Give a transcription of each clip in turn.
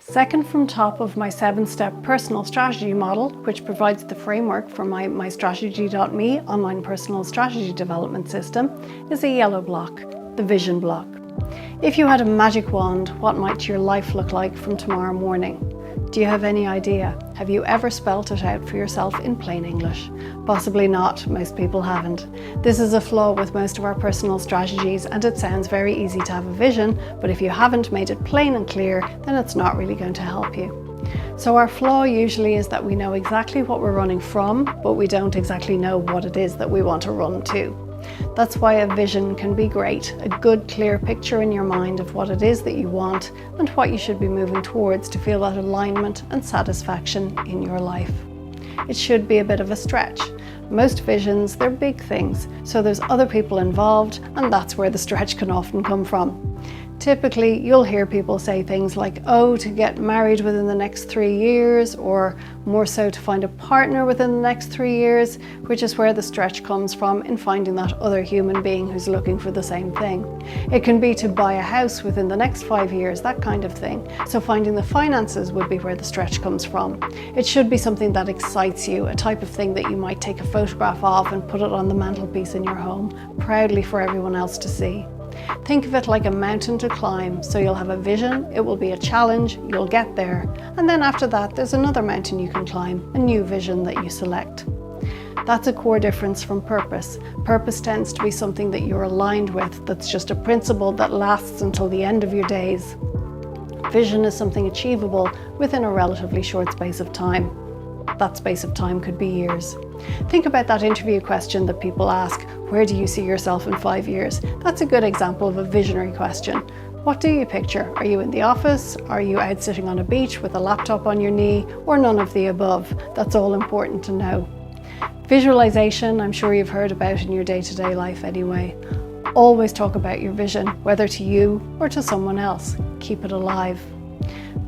Second from top of my 7-step personal strategy model, which provides the framework for my mystrategy.me online personal strategy development system, is a yellow block, the vision block. If you had a magic wand, what might your life look like from tomorrow morning? Do you have any idea? Have you ever spelt it out for yourself in plain English? Possibly not, most people haven't. This is a flaw with most of our personal strategies, and it sounds very easy to have a vision, but if you haven't made it plain and clear, then it's not really going to help you. So our flaw usually is that we know exactly what we're running from, but we don't exactly know what it is that we want to run to. That's why a vision can be great, a good clear picture in your mind of what it is that you want and what you should be moving towards to feel that alignment and satisfaction in your life. It should be a bit of a stretch. Most visions, they're big things, so there's other people involved, and that's where the stretch can often come from. Typically, you'll hear people say things like, oh, to get married within the next 3 years, or more so to find a partner within the next 3 years, which is where the stretch comes from in finding that other human being who's looking for the same thing. It can be to buy a house within the next 5 years, that kind of thing. So finding the finances would be where the stretch comes from. It should be something that excites you, a type of thing that you might take a photograph of and put it on the mantelpiece in your home, proudly for everyone else to see. Think of it like a mountain to climb, so you'll have a vision, it will be a challenge, you'll get there, and then after that there's another mountain you can climb, a new vision that you select. That's a core difference from purpose. Purpose tends to be something that you're aligned with, that's just a principle that lasts until the end of your days. Vision is something achievable within a relatively short space of time. That space of time could be years. Think about that interview question that people ask, where do you see yourself in 5 years? That's a good example of a visionary question. What do you picture? Are you in the office? Are you out sitting on a beach with a laptop on your knee? Or none of the above? That's all important to know. Visualization, I'm sure you've heard about in your day-to-day life anyway. Always talk about your vision, whether to you or to someone else. Keep it alive.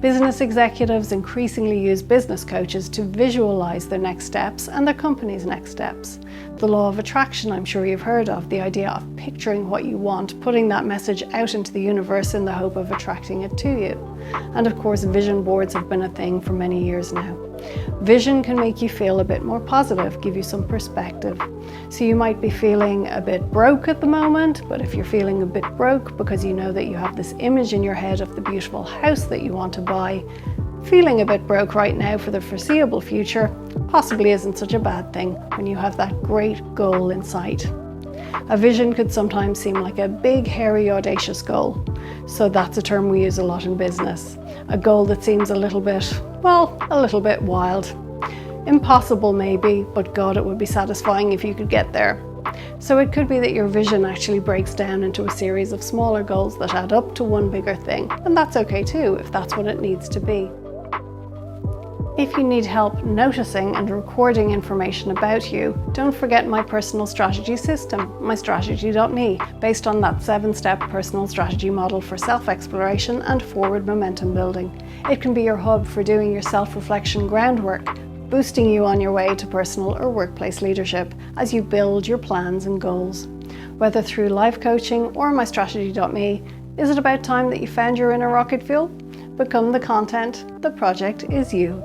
Business executives increasingly use business coaches to visualize their next steps and their company's next steps. The law of attraction, I'm sure you've heard of, the idea of picturing what you want, putting that message out into the universe in the hope of attracting it to you. And of course, vision boards have been a thing for many years now. Vision can make you feel a bit more positive, give you some perspective. So you might be feeling a bit broke at the moment, but if you're feeling a bit broke because you know that you have this image in your head of the beautiful house that you want to buy, feeling a bit broke right now for the foreseeable future possibly isn't such a bad thing when you have that great goal in sight. A vision could sometimes seem like a big, hairy, audacious goal. So that's a term we use a lot in business. A goal that seems a little bit wild. Impossible maybe, but God, it would be satisfying if you could get there. So it could be that your vision actually breaks down into a series of smaller goals that add up to one bigger thing. And that's okay too, if that's what it needs to be. If you need help noticing and recording information about you, don't forget my personal strategy system, mystrategy.me, based on that 7-step personal strategy model for self-exploration and forward momentum building. It can be your hub for doing your self-reflection groundwork, boosting you on your way to personal or workplace leadership as you build your plans and goals. Whether through life coaching or mystrategy.me, is it about time that you found your inner rocket fuel? Become the content. The project is you.